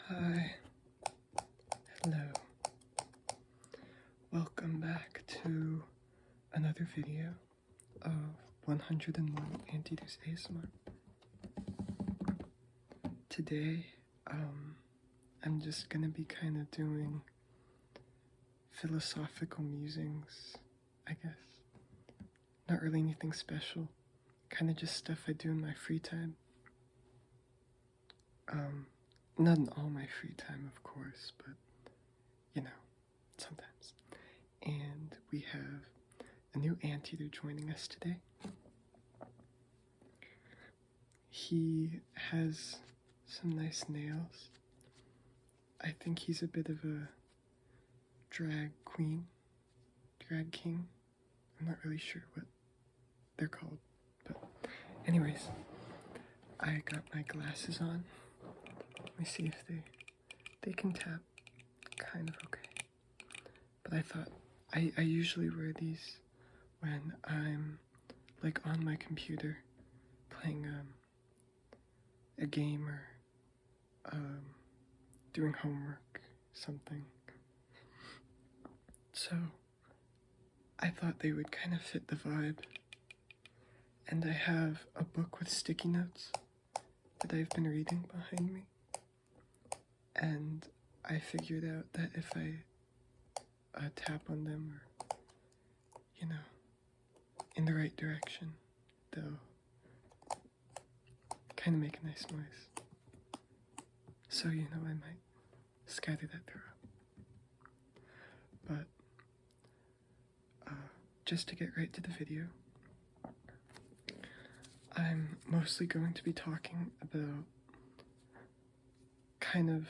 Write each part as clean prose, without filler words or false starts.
Hi, hello, welcome back to another video of 101 Anteaters ASMR. Today, I'm just gonna be kind of doing philosophical musings, I guess. Not really anything special, kind of just stuff I do in my free time. Not in all my free time, of course, but, you know, sometimes. And we have a new anteater joining us today. He has some nice nails. I think he's a bit of a drag king. I'm not really sure what they're called, but anyways, I got my glasses on. Let me see if they can tap kind of okay. But I thought I usually wear these when I'm like on my computer playing a game or doing homework, something. So I thought they would kind of fit the vibe. And I have a book with sticky notes that I've been reading behind me. And I figured out that if I tap on them or, you know, in the right direction, they'll kind of make a nice noise. So, you know, I might scatter that throughout. But, just to get right to the video, I'm mostly going to be talking about kind of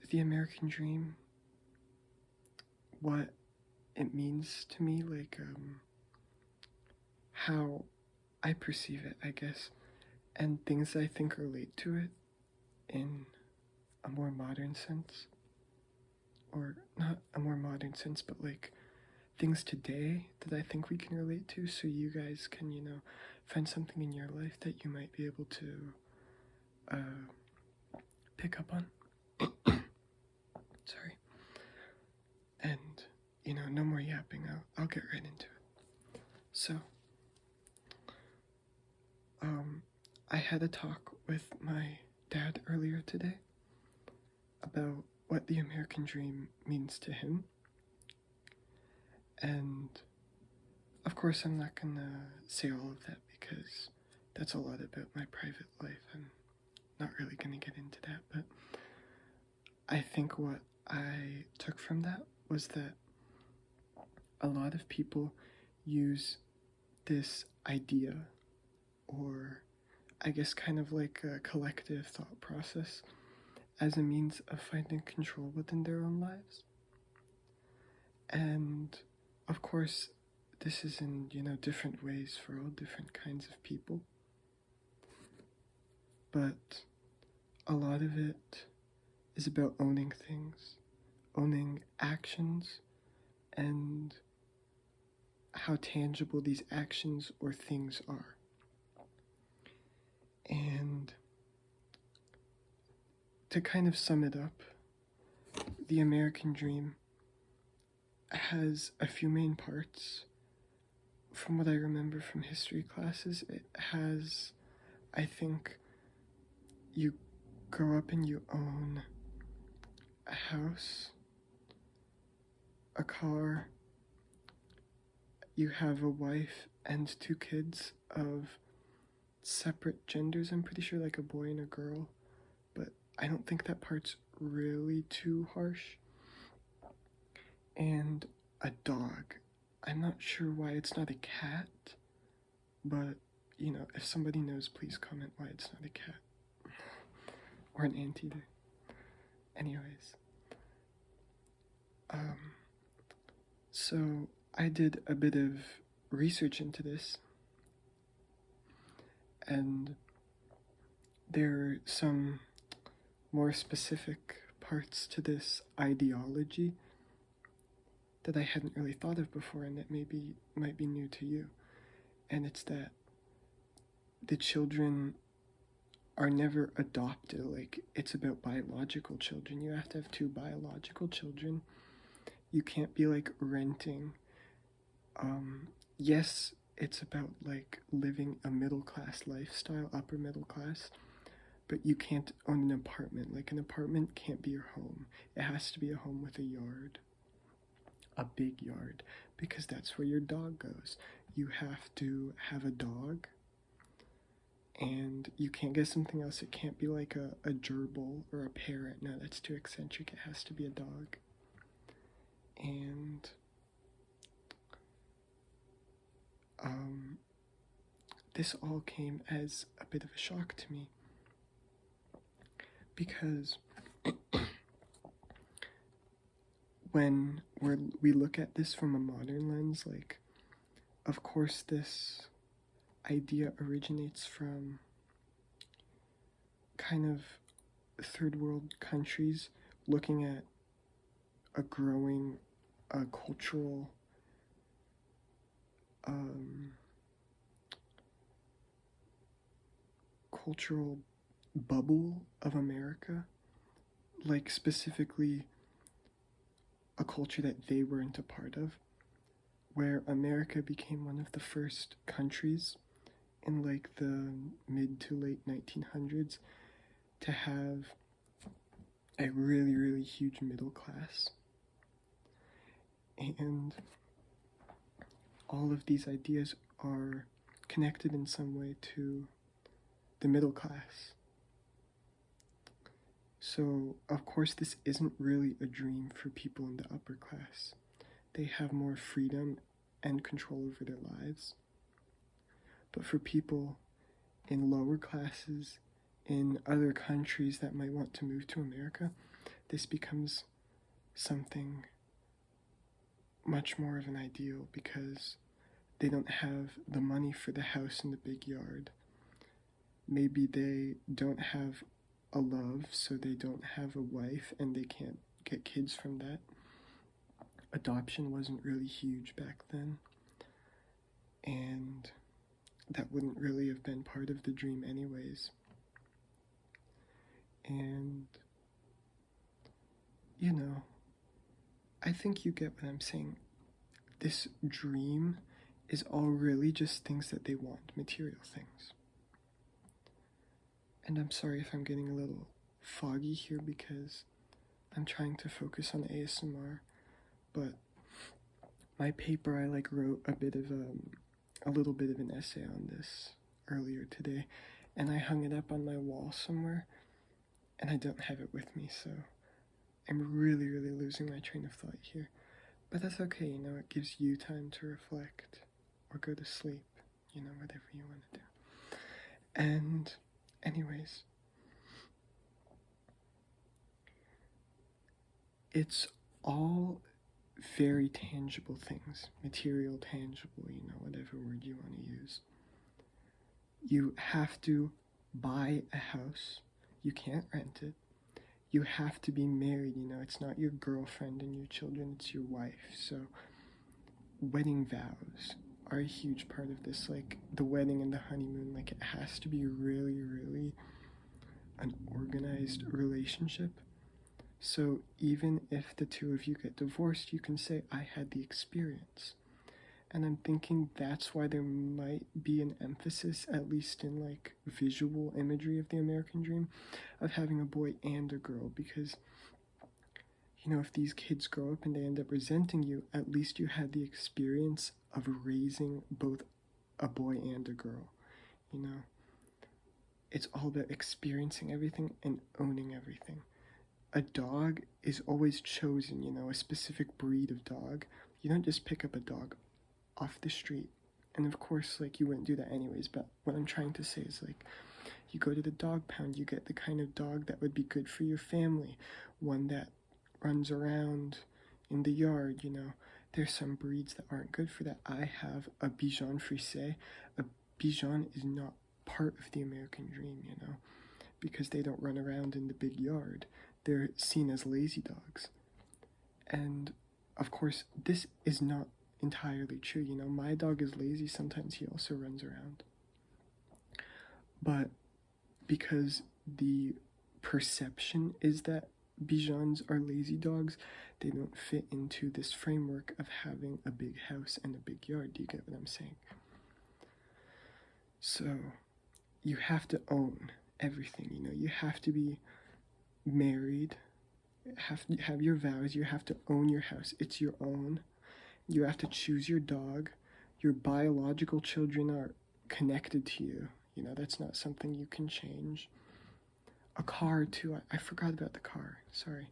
the American dream, what it means to me, like, how I perceive it, I guess, and things I think relate to it in a more modern sense, or not a more modern sense, but like things today that I think we can relate to, so you guys can, you know, find something in your life that you might be able to pick up on. Sorry. And, you know, no more yapping, I'll get right into it. So, I had a talk with my dad earlier today about what the American dream means to him. And, of course, I'm not gonna say all of that because that's a lot about my private life. I'm not really gonna get into that, but I think what I took from that was that a lot of people use this idea, or I guess kind of like a collective thought process, as a means of finding control within their own lives. And of course, this is in, you know, different ways for all different kinds of people. But a lot of it is about owning things, owning actions, and how tangible these actions or things are. And to kind of sum it up, the American dream has a few main parts. From what I remember from history classes, it has, I think, you grow up and you own a house, a car, you have a wife and 2 kids of separate genders, I'm pretty sure, like a boy and a girl, but I don't think that part's really too harsh. And a dog. I'm not sure why it's not a cat, but, you know, if somebody knows, please comment why it's not a cat. Or an anteater. Anyways. So I did a bit of research into this, and there are some more specific parts to this ideology that I hadn't really thought of before, and that might be new to you. And it's that the children are never adopted. Like, it's about biological children. You have to have two biological children. You can't be like renting. Yes, it's about like living a middle class lifestyle, upper middle class, but you can't own an apartment. Like, an apartment can't be your home. It has to be a home with a yard, a big yard, because that's where your dog goes. You have to have a dog, and you can't get something else. It can't be like a gerbil or a parrot. No, that's too eccentric. It has to be a dog. And this all came as a bit of a shock to me, because when we look at this from a modern lens, like, of course this idea originates from kind of third world countries looking at a growing cultural bubble of America, like specifically a culture that they weren't a part of, where America became one of the first countries in like the mid to late 1900s to have a really, really huge middle class. And all of these ideas are connected in some way to the middle class. So, of course, this isn't really a dream for people in the upper class. They have more freedom and control over their lives. But for people in lower classes, in other countries that might want to move to America, this becomes something much more of an ideal, because they don't have the money for the house and the big yard. Maybe they don't have a love, so they don't have a wife and they can't get kids from that. Adoption wasn't really huge back then, and that wouldn't really have been part of the dream anyways. And, you know, I think you get what I'm saying. This dream is all really just things that they want, material things. And I'm sorry if I'm getting a little foggy here, because I'm trying to focus on ASMR, but my paper, I wrote a little bit of an essay on this earlier today, and I hung it up on my wall somewhere, and I don't have it with me, so I'm really, really losing my train of thought here. But that's okay, it gives you time to reflect or go to sleep, whatever you want to do. And anyways, it's all very tangible things, material, tangible, whatever word you want to use. You have to buy a house. You can't rent it. You have to be married, it's not your girlfriend and your children, it's your wife. So wedding vows are a huge part of this, like the wedding and the honeymoon. Like, it has to be really, really an organized relationship. So even if the two of you get divorced, you can say, I had the experience. And I'm thinking that's why there might be an emphasis, at least in like visual imagery of the American dream, of having a boy and a girl. Because, if these kids grow up and they end up resenting you, at least you had the experience of raising both a boy and a girl. It's all about experiencing everything and owning everything. A dog is always chosen, a specific breed of dog. You don't just pick up a dog off the street. And of course, you wouldn't do that anyways, but what I'm trying to say is, you go to the dog pound, you get the kind of dog that would be good for your family, one that runs around in the yard, There's some breeds that aren't good for that. I have a Bichon Frise. A Bichon is not part of the American dream, because they don't run around in the big yard. They're seen as lazy dogs. And, of course, this is not entirely true. My dog is lazy. Sometimes he also runs around. But because the perception is that Bijans are lazy dogs, they don't fit into this framework of having a big house and a big yard. Do you get what I'm saying? So you have to own everything, you know, you have to be married, have your vows, you have to own your house, it's your own. You have to choose your dog. Your biological children are connected to you. You know, that's not something you can change. A car, too. I forgot about the car. Sorry.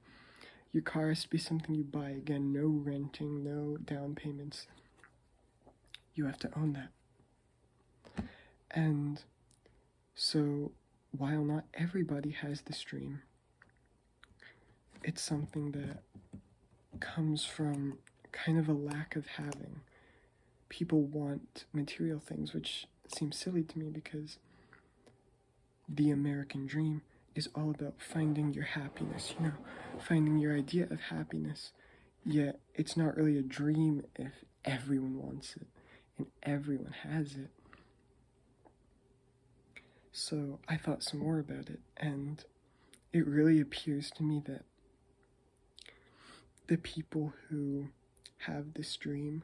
Your car has to be something you buy. Again, no renting, no down payments. You have to own that. And so, while not everybody has this dream, it's something that comes from kind of a lack of having. People want material things, which seems silly to me because the American dream is all about finding your happiness, you know, finding your idea of happiness. Yet it's not really a dream if everyone wants it and everyone has it. So I thought some more about it, and it really appears to me that the people who have this dream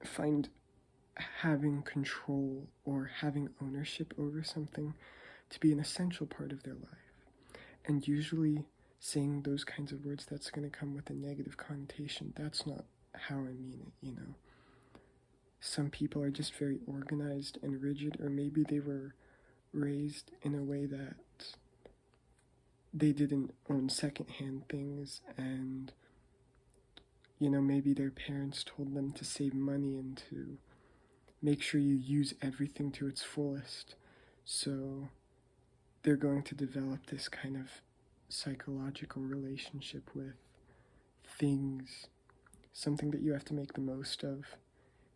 find having control or having ownership over something to be an essential part of their life. And usually saying those kinds of words, that's going to come with a negative connotation. That's not how I mean it, you know. Some people are just very organized and rigid, or maybe they were raised in a way that they didn't own secondhand things, and you know, maybe their parents told them to save money and to make sure you use everything to its fullest. So they're going to develop this kind of psychological relationship with things, something that you have to make the most of,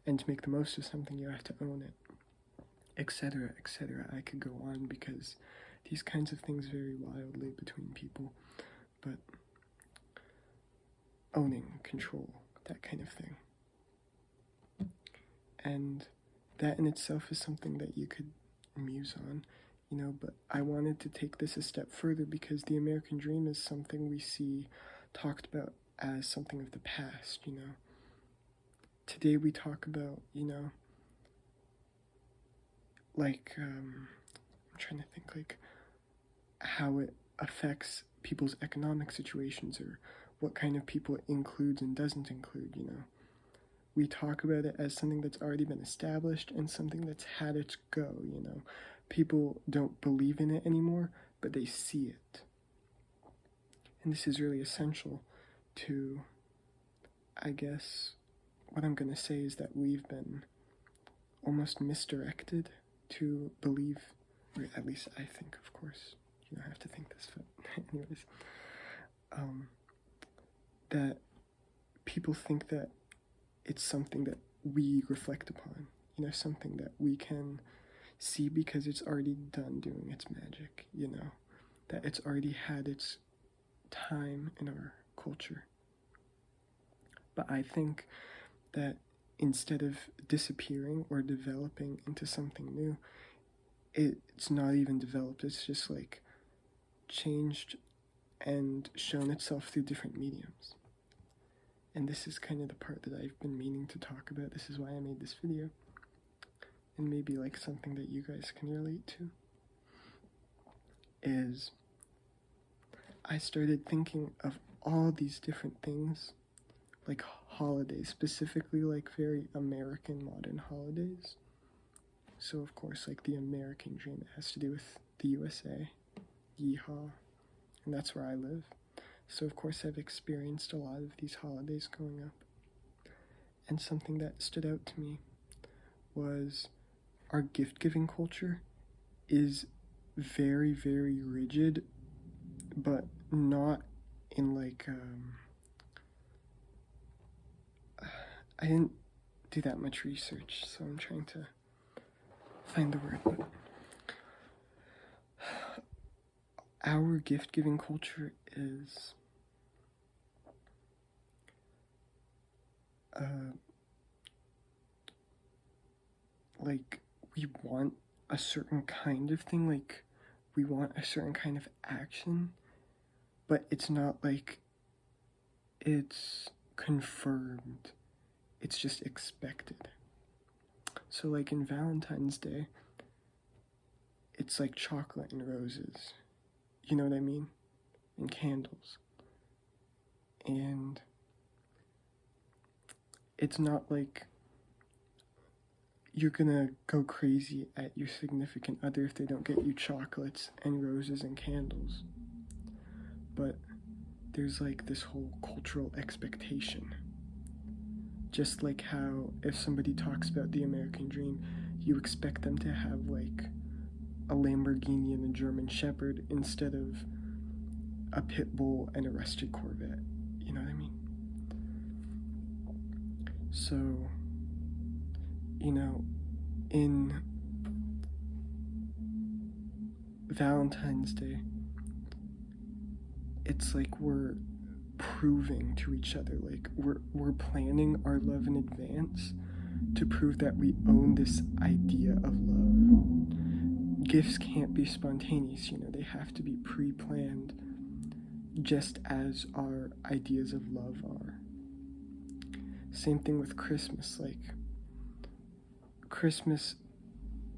and to make the most of something you have to own it, etc., etc. I could go on because these kinds of things vary wildly between people, but owning, control, that kind of thing. And that in itself is something that you could muse on, you know, but I wanted to take this a step further because the American dream is something we see talked about as something of the past, you know. Today we talk about, you know, like, I'm trying to think, like, how it affects people's economic situations or what kind of people it includes and doesn't include, you know. We talk about it as something that's already been established and something that's had its go, you know. People don't believe in it anymore, but they see it. And this is really essential to, I guess, what I'm going to say is that we've been almost misdirected to believe, or at least I think, of course, you don't have to think this, but anyways, that people think that it's something that we reflect upon, you know, something that we can see because it's already done doing its magic, you know, that it's already had its time in our culture. But I think that instead of disappearing or developing into something new, it's not even developed, it's just like changed and shown itself through different mediums. And this is kind of the part that I've been meaning to talk about. This is why I made this video. And maybe like something that you guys can relate to is I started thinking of all these different things, like holidays, specifically like very American modern holidays. So of course, like the American dream, it has to do with the USA, yeehaw, and that's where I live. So of course I've experienced a lot of these holidays growing up. And something that stood out to me was our gift-giving culture is very, very rigid, but not in like, I didn't do that much research, so I'm trying to find the word, but our gift-giving culture is like we want a certain kind of thing, like we want a certain kind of action, but it's not like it's confirmed, it's just expected. So like in Valentine's Day, it's like chocolate and roses, you know what I mean? And candles. And it's not like you're gonna go crazy at your significant other if they don't get you chocolates and roses and candles. But there's like this whole cultural expectation. Just like how if somebody talks about the American dream, you expect them to have like a Lamborghini and a German Shepherd instead of a pit bull and a rusted Corvette. You know what I mean? So, you know, in Valentine's Day, it's like we're proving to each other, like we're planning our love in advance to prove that we own this idea of love. Gifts can't be spontaneous, you know, they have to be pre-planned, just as our ideas of love are. Same thing with Christmas. Like, Christmas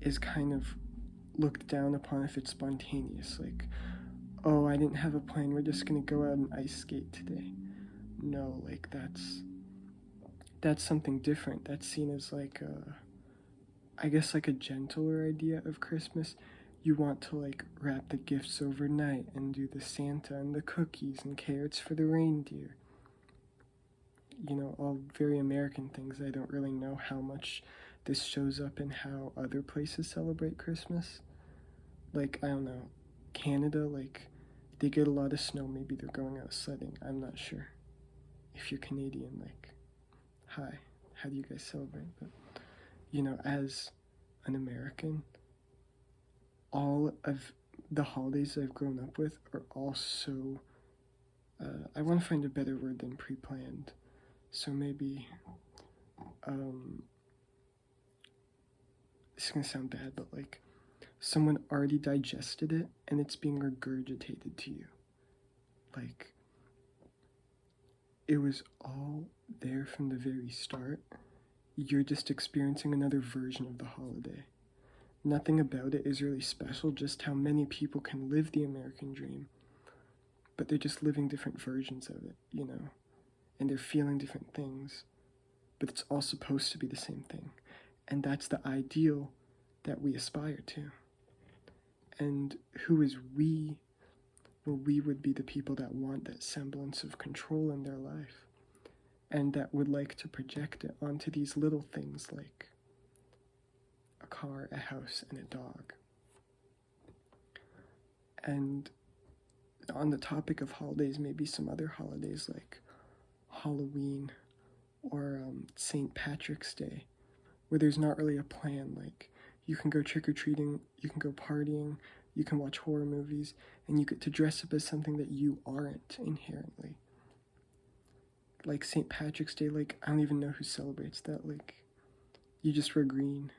is kind of looked down upon if it's spontaneous. Like, oh, I didn't have a plan, we're just gonna go out and ice skate today. No, like, that's something different. That's seen as like I guess like a gentler idea of Christmas. You want to like wrap the gifts overnight and do the Santa and the cookies and carrots for the reindeer. You know, all very American things. I don't really know how much this shows up in how other places celebrate Christmas. Like, I don't know, Canada, like, they get a lot of snow. Maybe they're going out sledding. I'm not sure. If you're Canadian, like, hi, how do you guys celebrate? But, you know, as an American, all of the holidays I've grown up with are all so, I want to find a better word than pre-planned. So maybe, this is gonna sound bad, but like, someone already digested it and it's being regurgitated to you. Like, it was all there from the very start. You're just experiencing another version of the holiday. Nothing about it is really special, just how many people can live the American dream, but they're just living different versions of it, you know, and they're feeling different things, but it's all supposed to be the same thing. And that's the ideal that we aspire to. And who is we? Well, we would be the people that want that semblance of control in their life, and that would like to project it onto these little things like a car, a house, and a dog. And on the topic of holidays, maybe some other holidays like Halloween or St. Patrick's Day, where there's not really a plan. Like, you can go trick-or-treating, you can go partying, you can watch horror movies, and you get to dress up as something that you aren't inherently. Like St. Patrick's Day, like, I don't even know who celebrates that. Like, you just wear green.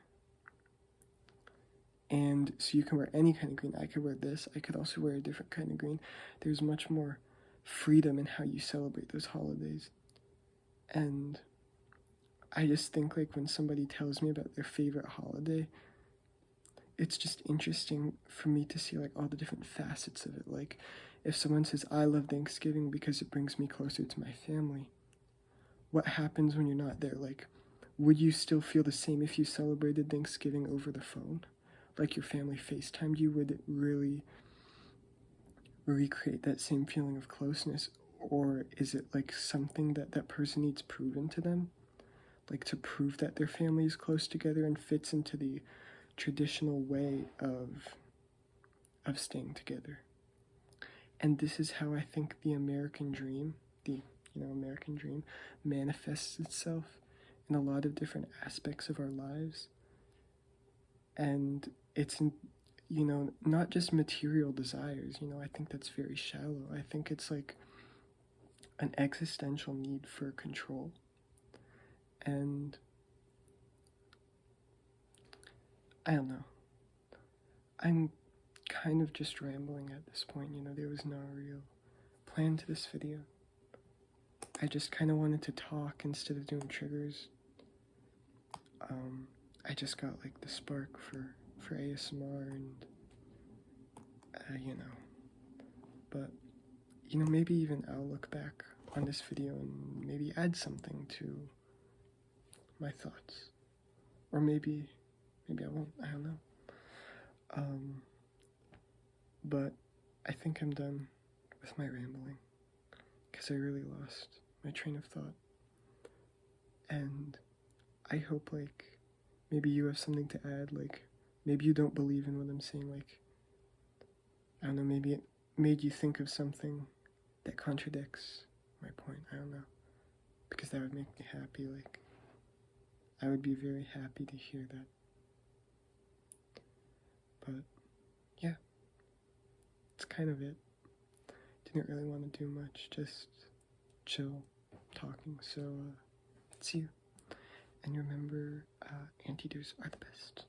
And so you can wear any kind of green. I could wear this. I could also wear a different kind of green. There's much more freedom in how you celebrate those holidays. And I just think, like, when somebody tells me about their favorite holiday, it's just interesting for me to see, like, all the different facets of it. Like, if someone says, I love Thanksgiving because it brings me closer to my family, what happens when you're not there? Like, would you still feel the same if you celebrated Thanksgiving over the phone? Like, your family FaceTimed you? Would it really recreate that same feeling of closeness? Or is it, like, something that that person needs proven to them? Like, to prove that their family is close together and fits into the traditional way of staying together. And this is how I think the American dream, American dream, manifests itself in a lot of different aspects of our lives. And it's, not just material desires, I think that's very shallow. I think it's like an existential need for control. And I don't know. I'm kind of just rambling at this point, you know, there was no real plan to this video. I just kind of wanted to talk instead of doing triggers. I just got like the spark for ASMR and, you know, but, you know, maybe even I'll look back on this video and maybe add something to my thoughts. Or maybe I won't, I don't know. But I think I'm done with my rambling, because I really lost my train of thought. And I hope, like, maybe you have something to add, like, maybe you don't believe in what I'm saying, like, I don't know, maybe it made you think of something that contradicts my point, I don't know, because that would make me happy, like, I would be very happy to hear that. But, yeah, that's kind of it. Didn't really want to do much, just chill, talking, so, see you. And remember, anteaters are the best.